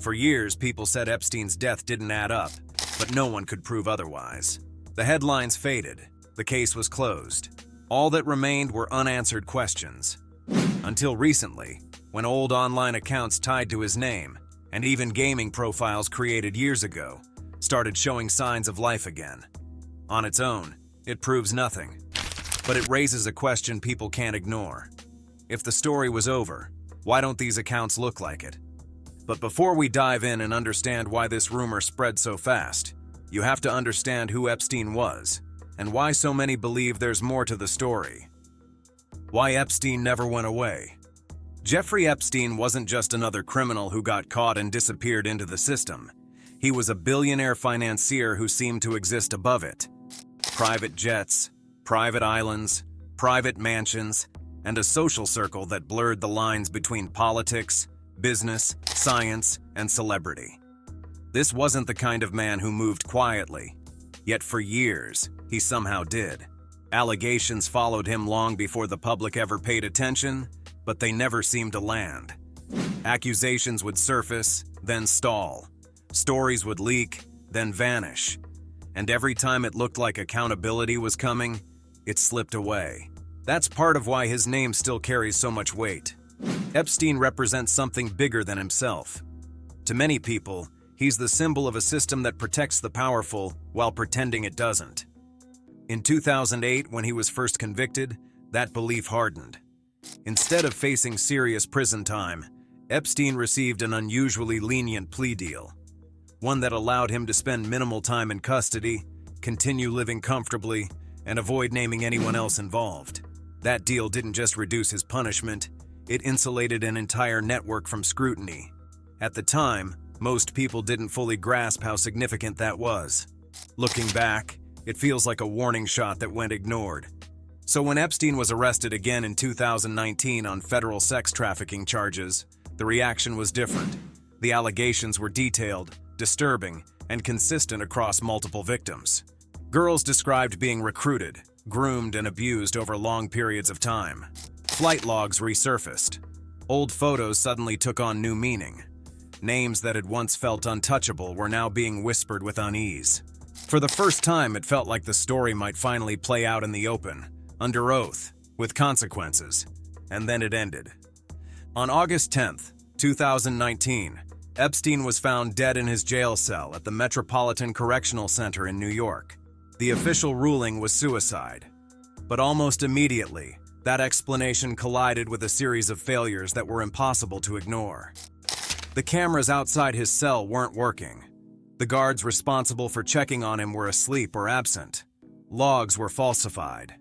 For years, people said Epstein's death didn't add up, but no one could prove otherwise. The headlines faded. The case was closed. All that remained were unanswered questions. Until recently, when old online accounts tied to his name, and even gaming profiles created years ago, started showing signs of life again. On its own, it proves nothing, but it raises a question people can't ignore. If the story was over, why don't these accounts look like it? But before we dive in and understand why this rumor spread so fast, you have to understand who Epstein was, and why so many believe there's more to the story. Why Epstein never went away. Jeffrey Epstein wasn't just another criminal who got caught and disappeared into the system. He was a billionaire financier who seemed to exist above it. Private jets, private islands, private mansions, and a social circle that blurred the lines between politics, business, science, and celebrity. This wasn't the kind of man who moved quietly, yet for years, he somehow did. Allegations followed him long before the public ever paid attention, but they never seemed to land. Accusations would surface, then stall. Stories would leak, then vanish. And every time it looked like accountability was coming, it slipped away. That's part of why his name still carries so much weight. Epstein represents something bigger than himself. To many people, he's the symbol of a system that protects the powerful while pretending it doesn't. In 2008, when he was first convicted, that belief hardened. Instead of facing serious prison time, Epstein received an unusually lenient plea deal, one that allowed him to spend minimal time in custody, continue living comfortably, and avoid naming anyone else involved. That deal didn't just reduce his punishment, it insulated an entire network from scrutiny. At the time, most people didn't fully grasp how significant that was. Looking back, it feels like a warning shot that went ignored. So when Epstein was arrested again in 2019 on federal sex trafficking charges, the reaction was different. The allegations were detailed, disturbing, and consistent across multiple victims. Girls described being recruited, groomed, and abused over long periods of time. Flight logs resurfaced. Old photos suddenly took on new meaning. Names that had once felt untouchable were now being whispered with unease. For the first time, it felt like the story might finally play out in the open, under oath, with consequences. And then it ended. On August 10th, 2019, Epstein was found dead in his jail cell at the Metropolitan Correctional Center in New York. The official ruling was suicide. But almost immediately, that explanation collided with a series of failures that were impossible to ignore. The cameras outside his cell weren't working. The guards responsible for checking on him were asleep or absent. Logs were falsified.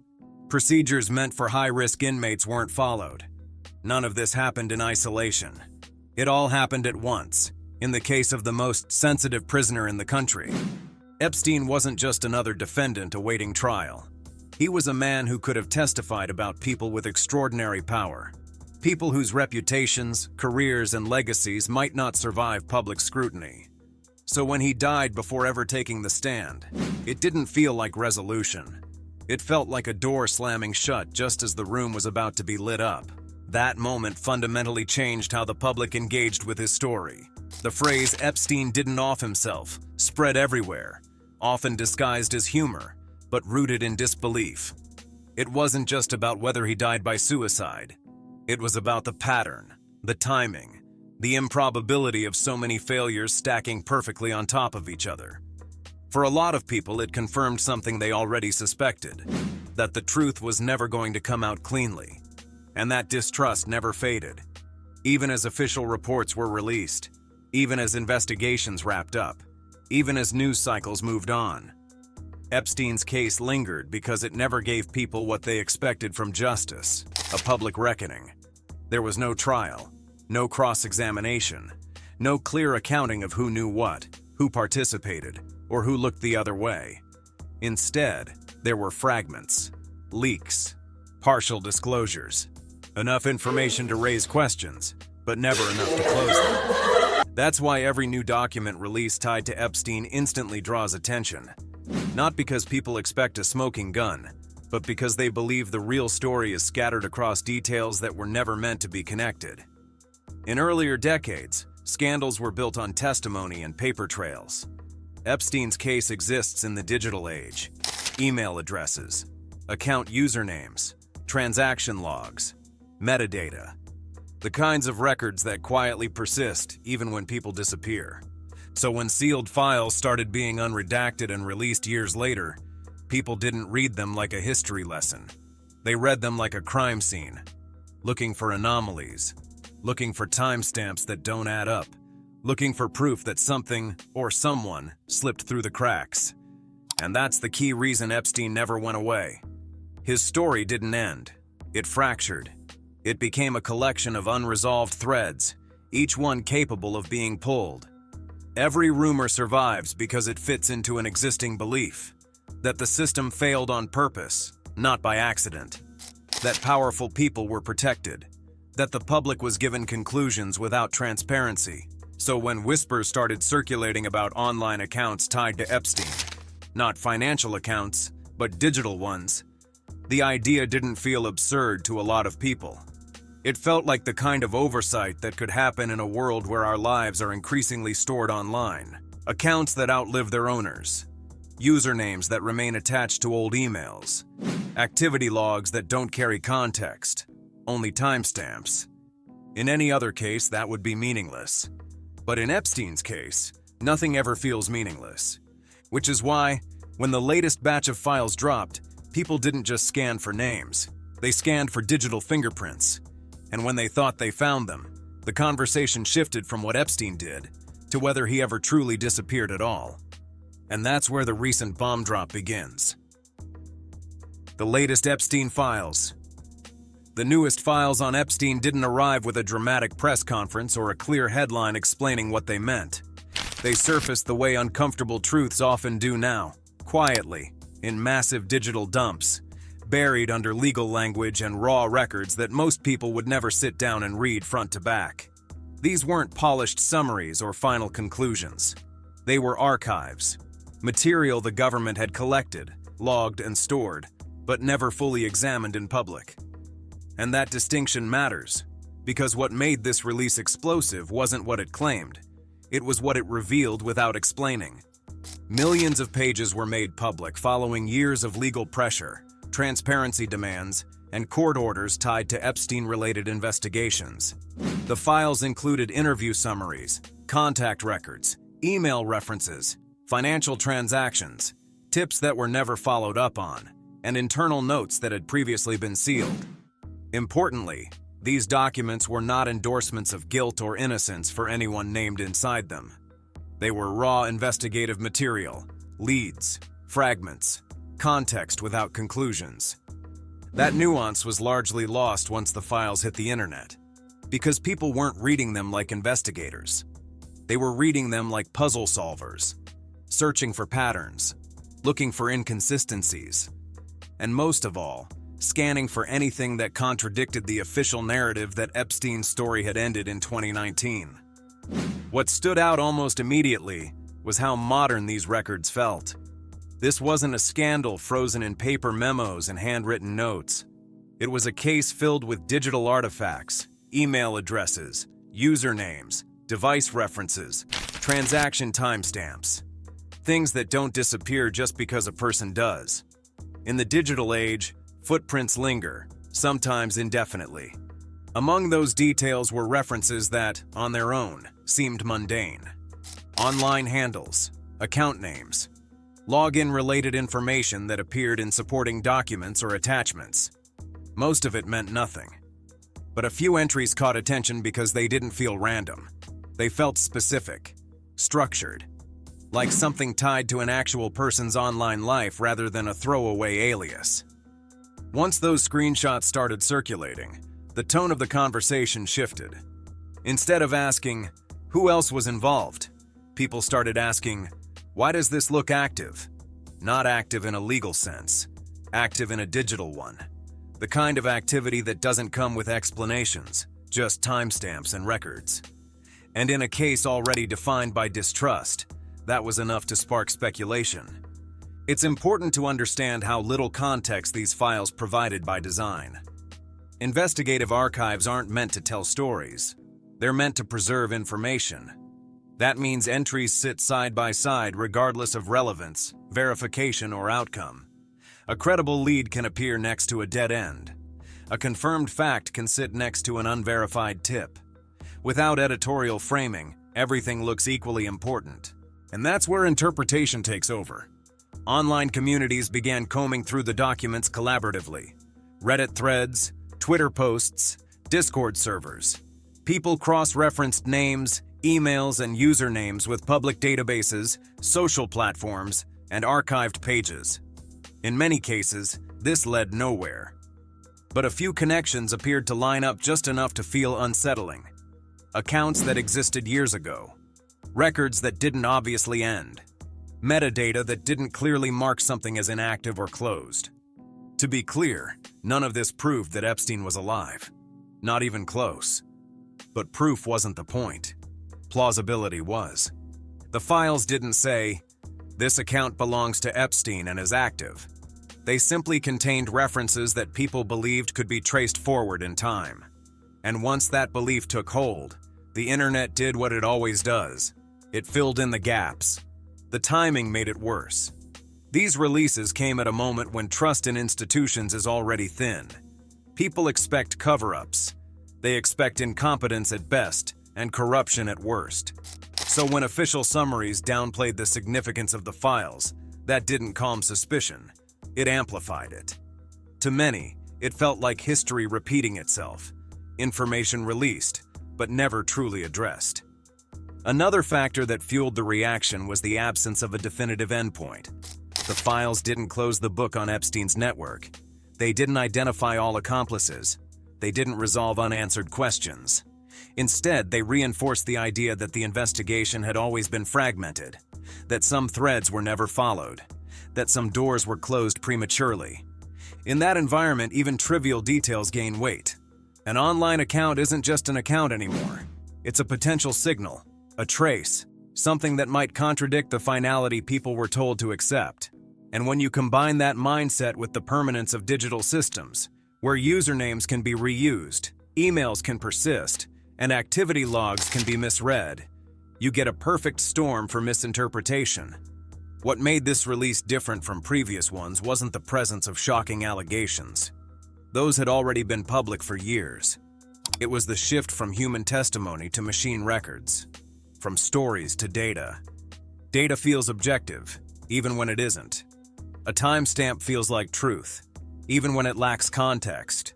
Procedures meant for high-risk inmates weren't followed. None of this happened in isolation. It all happened at once, in the case of the most sensitive prisoner in the country. Epstein wasn't just another defendant awaiting trial. He was a man who could have testified about people with extraordinary power. People whose reputations, careers, and legacies might not survive public scrutiny. So when he died before ever taking the stand, it didn't feel like resolution. It felt like a door slamming shut just as the room was about to be lit up. That moment fundamentally changed how the public engaged with his story. The phrase "Epstein didn't off himself" spread everywhere, often disguised as humor, but rooted in disbelief. It wasn't just about whether he died by suicide. It was about the pattern, the timing, the improbability of so many failures stacking perfectly on top of each other. For a lot of people, it confirmed something they already suspected, that the truth was never going to come out cleanly. And that distrust never faded, even as official reports were released, even as investigations wrapped up, even as news cycles moved on. Epstein's case lingered because it never gave people what they expected from justice, a public reckoning. There was no trial, no cross-examination, no clear accounting of who knew what, who participated, or who looked the other way. Instead, there were fragments, leaks, partial disclosures, enough information to raise questions, but never enough to close them. That's why every new document released tied to Epstein instantly draws attention. Not because people expect a smoking gun, but because they believe the real story is scattered across details that were never meant to be connected. In earlier decades, Scandals were built on testimony and paper trails. Epstein's case exists in the digital age. Email addresses, account usernames, transaction logs, metadata. The kinds of records that quietly persist even when people disappear. So when sealed files started being unredacted and released years later, people didn't read them like a history lesson. They read them like a crime scene, looking for anomalies, looking for timestamps that don't add up, looking for proof that something or someone slipped through the cracks. And that's the key reason Epstein never went away. His story didn't end. It fractured. It became a collection of unresolved threads, each one capable of being pulled. Every rumor survives because it fits into an existing belief that the system failed on purpose, not by accident, that powerful people were protected, that the public was given conclusions without transparency. So when whispers started circulating about online accounts tied to Epstein, not financial accounts, but digital ones, the idea didn't feel absurd to a lot of people. It felt like the kind of oversight that could happen in a world where our lives are increasingly stored online. Accounts that outlive their owners, usernames that remain attached to old emails, activity logs that don't carry context, only timestamps. In any other case, that would be meaningless. But in Epstein's case, nothing ever feels meaningless. Which is why, when the latest batch of files dropped, people didn't just scan for names. They scanned for digital fingerprints. And when they thought they found them, the conversation shifted from what Epstein did to whether he ever truly disappeared at all. And that's where the recent bomb drop begins. The latest Epstein files. The newest files on Epstein didn't arrive with a dramatic press conference or a clear headline explaining what they meant. They surfaced the way uncomfortable truths often do now, quietly, in massive digital dumps, buried under legal language and raw records that most people would never sit down and read front to back. These weren't polished summaries or final conclusions. They were archives, material the government had collected, logged, and stored, but never fully examined in public. And that distinction matters, because what made this release explosive wasn't what it claimed. It was what it revealed without explaining. Millions of pages were made public following years of legal pressure, transparency demands, and court orders tied to Epstein-related investigations. The files included interview summaries, contact records, email references, financial transactions, tips that were never followed up on, and internal notes that had previously been sealed. Importantly, these documents were not endorsements of guilt or innocence for anyone named inside them. They were raw investigative material, leads, fragments, context without conclusions. That nuance was largely lost once the files hit the internet, because people weren't reading them like investigators. They were reading them like puzzle solvers, searching for patterns, looking for inconsistencies, and most of all, scanning for anything that contradicted the official narrative that Epstein's story had ended in 2019. What stood out almost immediately was how modern these records felt. This wasn't a scandal frozen in paper memos and handwritten notes. It was a case filled with digital artifacts, email addresses, usernames, device references, transaction timestamps. Things that don't disappear just because a person does. In the digital age, footprints linger, sometimes indefinitely. Among those details were references that, on their own, seemed mundane. Online handles, account names, login-related information that appeared in supporting documents or attachments. Most of it meant nothing. But a few entries caught attention because they didn't feel random. They felt specific, structured, like something tied to an actual person's online life rather than a throwaway alias. Once those screenshots started circulating, the tone of the conversation shifted. Instead of asking, who else was involved? People started asking, why does this look active? Not active in a legal sense, active in a digital one. The kind of activity that doesn't come with explanations, just timestamps and records. And in a case already defined by distrust, that was enough to spark speculation. It's important to understand how little context these files provided by design. Investigative archives aren't meant to tell stories. They're meant to preserve information. That means entries sit side by side regardless of relevance, verification, or outcome. A credible lead can appear next to a dead end. A confirmed fact can sit next to an unverified tip. Without editorial framing, everything looks equally important. And that's where interpretation takes over. Online communities began combing through the documents collaboratively. Reddit threads, Twitter posts, Discord servers. People cross-referenced names, emails, and usernames with public databases, social platforms, and archived pages. In many cases, this led nowhere. But a few connections appeared to line up just enough to feel unsettling. Accounts that existed years ago. Records that didn't obviously end. Metadata that didn't clearly mark something as inactive or closed. To be clear, none of this proved that Epstein was alive. Not even close. But proof wasn't the point. Plausibility was. The files didn't say, "This account belongs to Epstein and is active." They simply contained references that people believed could be traced forward in time. And once that belief took hold, the internet did what it always does. It filled in the gaps. The timing made it worse. These releases came at a moment when trust in institutions is already thin. People expect cover-ups. They expect incompetence at best and corruption at worst. So when official summaries downplayed the significance of the files, that didn't calm suspicion. It amplified it. To many, it felt like history repeating itself. Information released, but never truly addressed. Another factor that fueled the reaction was the absence of a definitive endpoint. The files didn't close the book on Epstein's network. They didn't identify all accomplices. They didn't resolve unanswered questions. Instead, they reinforced the idea that the investigation had always been fragmented, that some threads were never followed, that some doors were closed prematurely. In that environment, even trivial details gain weight. An online account isn't just an account anymore. It's a potential signal, a trace, something that might contradict the finality people were told to accept. And when you combine that mindset with the permanence of digital systems, where usernames can be reused, emails can persist, and activity logs can be misread, you get a perfect storm for misinterpretation. What made this release different from previous ones wasn't the presence of shocking allegations. Those had already been public for years. It was the shift from human testimony to machine records, from stories to data. Data feels objective, even when it isn't. A timestamp feels like truth, even when it lacks context.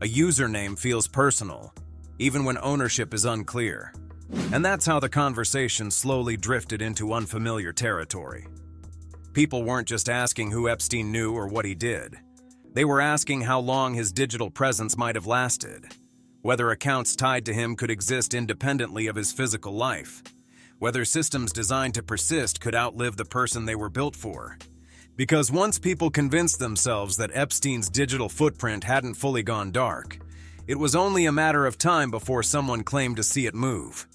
A username feels personal, even when ownership is unclear. And that's how the conversation slowly drifted into unfamiliar territory. People weren't just asking who Epstein knew or what he did. They were asking how long his digital presence might have lasted, whether accounts tied to him could exist independently of his physical life, whether systems designed to persist could outlive the person they were built for. Because once people convinced themselves that Epstein's digital footprint hadn't fully gone dark, it was only a matter of time before someone claimed to see it move.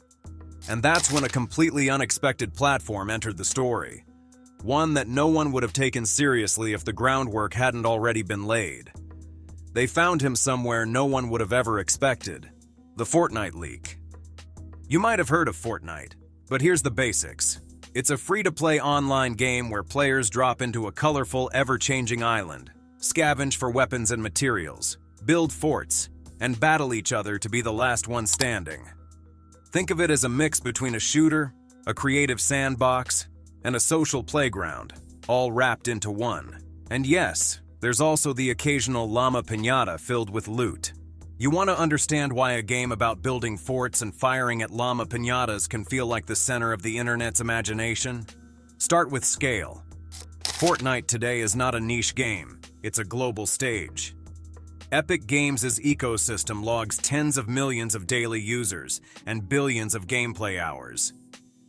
And that's when a completely unexpected platform entered the story. One that no one would have taken seriously if the groundwork hadn't already been laid. They found him somewhere no one would have ever expected: the Fortnite leak. You might have heard of Fortnite, but here's the basics. It's a free-to-play online game where players drop into a colorful, ever-changing island, scavenge for weapons and materials, build forts, and battle each other to be the last one standing. Think of it as a mix between a shooter, a creative sandbox, and a social playground, all wrapped into one. And yes, there's also the occasional llama piñata filled with loot. You want to understand why a game about building forts and firing at llama piñatas can feel like the center of the internet's imagination? Start with scale. Fortnite today is not a niche game, it's a global stage. Epic Games' ecosystem logs tens of millions of daily users and billions of gameplay hours.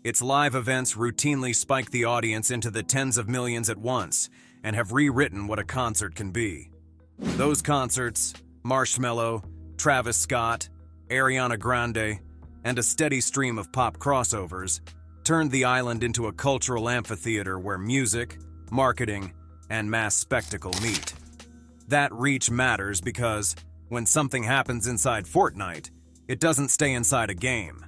Its live events routinely spike the audience into the tens of millions at once and have rewritten what a concert can be. Those concerts, Marshmello, Travis Scott, Ariana Grande, and a steady stream of pop crossovers turned the island into a cultural amphitheater where music, marketing, and mass spectacle meet. That reach matters because when something happens inside Fortnite, it doesn't stay inside a game.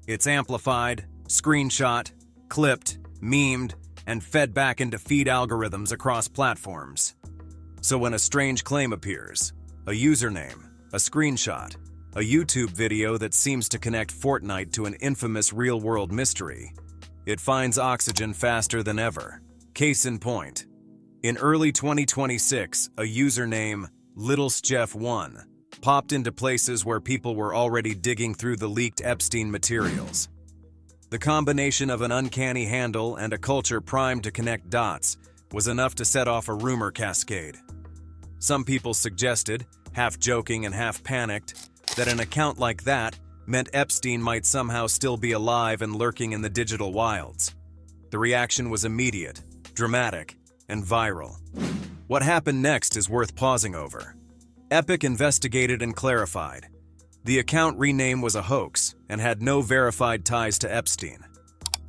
It's amplified, screenshot, clipped, memed, and fed back into feed algorithms across platforms. So when a strange claim appears, a username, a screenshot, a YouTube video that seems to connect Fortnite to an infamous real-world mystery, it finds oxygen faster than ever. Case in point, in early 2026, a username, LittlesJeff1, popped into places where people were already digging through the leaked Epstein materials. The combination of an uncanny handle and a culture primed to connect dots was enough to set off a rumor cascade. Some people suggested, half joking and half panicked, that an account like that meant Epstein might somehow still be alive and lurking in the digital wilds. The reaction was immediate, dramatic, and viral. What happened next is worth pausing over. Epic investigated and clarified. The account rename was a hoax and had no verified ties to Epstein.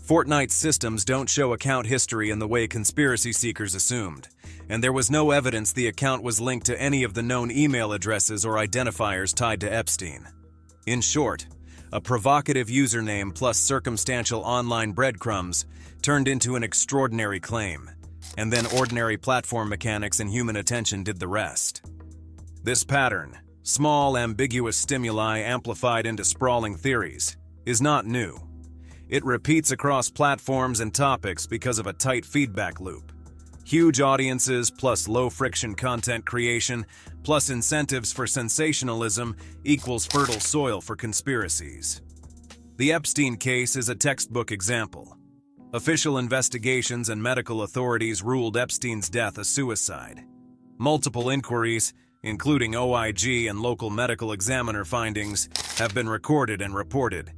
Fortnite's systems don't show account history in the way conspiracy seekers assumed, and there was no evidence the account was linked to any of the known email addresses or identifiers tied to Epstein. In short, a provocative username plus circumstantial online breadcrumbs turned into an extraordinary claim, and then ordinary platform mechanics and human attention did the rest. This pattern, small, ambiguous stimuli amplified into sprawling theories, is not new. It repeats across platforms and topics because of a tight feedback loop. Huge audiences plus low-friction content creation plus incentives for sensationalism equals fertile soil for conspiracies. The Epstein case is a textbook example. Official investigations and medical authorities ruled Epstein's death a suicide. Multiple inquiries, including OIG and local medical examiner findings, have been recorded and reported.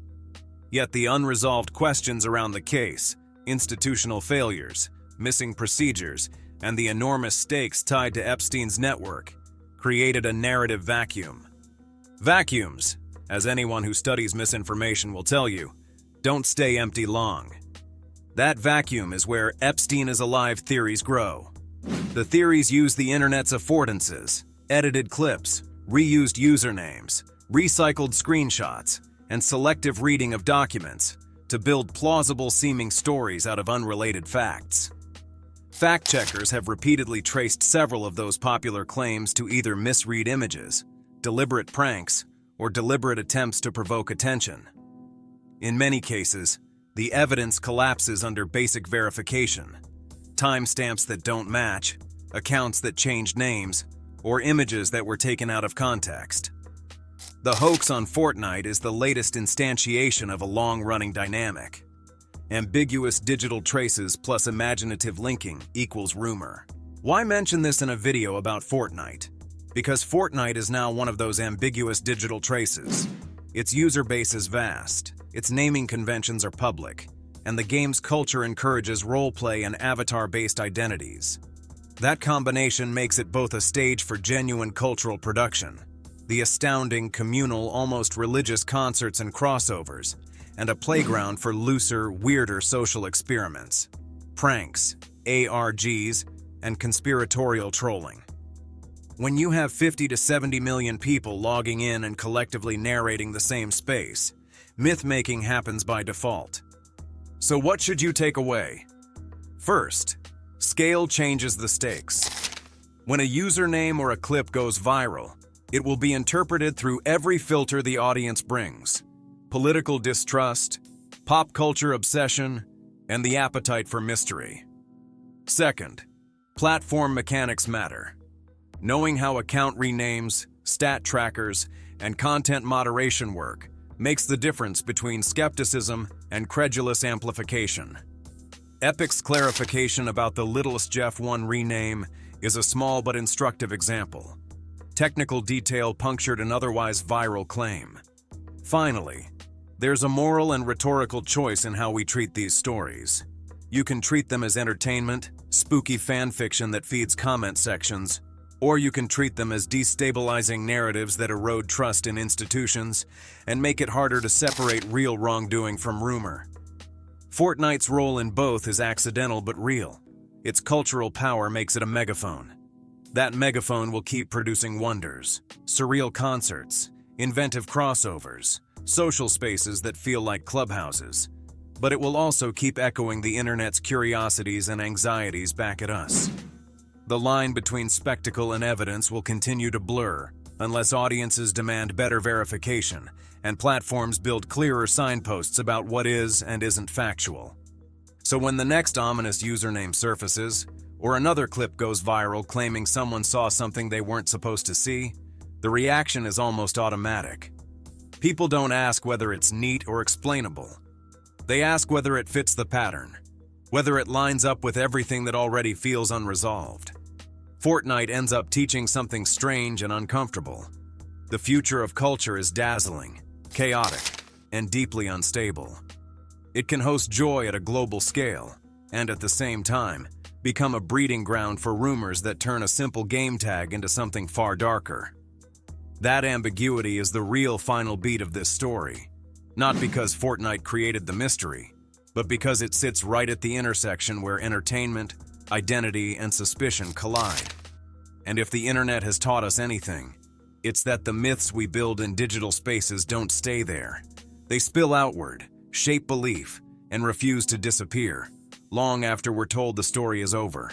Yet the unresolved questions around the case, institutional failures, missing procedures, and the enormous stakes tied to Epstein's network created a narrative vacuum. Vacuums, as anyone who studies misinformation will tell you, don't stay empty long. That vacuum is where Epstein is alive theories grow. The theories use the internet's affordances, edited clips, reused usernames, recycled screenshots, and selective reading of documents to build plausible-seeming stories out of unrelated facts. Fact-checkers have repeatedly traced several of those popular claims to either misread images, deliberate pranks, or deliberate attempts to provoke attention. In many cases, the evidence collapses under basic verification: timestamps that don't match, accounts that changed names, or images that were taken out of context. The hoax on Fortnite is the latest instantiation of a long-running dynamic. Ambiguous digital traces plus imaginative linking equals rumor. Why mention this in a video about Fortnite? Because Fortnite is now one of those ambiguous digital traces. Its user base is vast, its naming conventions are public, and the game's culture encourages roleplay and avatar-based identities. That combination makes it both a stage for genuine cultural production, the astounding, communal, almost religious concerts and crossovers, and a playground for looser, weirder social experiments, pranks, ARGs, and conspiratorial trolling. When you have 50 to 70 million people logging in and collectively narrating the same space, myth-making happens by default. So what should you take away? First, scale changes the stakes. When a username or a clip goes viral, it will be interpreted through every filter the audience brings: political distrust, pop culture obsession, and the appetite for mystery. Second, platform mechanics matter. Knowing how account renames, stat trackers, and content moderation work makes the difference between skepticism and credulous amplification. Epic's clarification about the LittlesJeff1 rename is a small but instructive example. Technical detail punctured an otherwise viral claim. Finally, there's a moral and rhetorical choice in how we treat these stories. You can treat them as entertainment, spooky fan fiction that feeds comment sections, or you can treat them as destabilizing narratives that erode trust in institutions and make it harder to separate real wrongdoing from rumor. Fortnite's role in both is accidental but real. Its cultural power makes it a megaphone. That megaphone will keep producing wonders, surreal concerts, inventive crossovers, social spaces that feel like clubhouses. But it will also keep echoing the internet's curiosities and anxieties back at us. The line between spectacle and evidence will continue to blur unless audiences demand better verification and platforms build clearer signposts about what is and isn't factual. So when the next ominous username surfaces, or another clip goes viral claiming someone saw something they weren't supposed to see, the reaction is almost automatic. People don't ask whether it's neat or explainable. They ask whether it fits the pattern, whether it lines up with everything that already feels unresolved. Fortnite ends up teaching something strange and uncomfortable. The future of culture is dazzling, chaotic, and deeply unstable. It can host joy at a global scale, and at the same time, become a breeding ground for rumors that turn a simple game tag into something far darker. That ambiguity is the real final beat of this story, not because Fortnite created the mystery, but because it sits right at the intersection where entertainment, identity, and suspicion collide. And if the internet has taught us anything, it's that the myths we build in digital spaces don't stay there. They spill outward, shape belief, and refuse to disappear, long after we're told the story is over.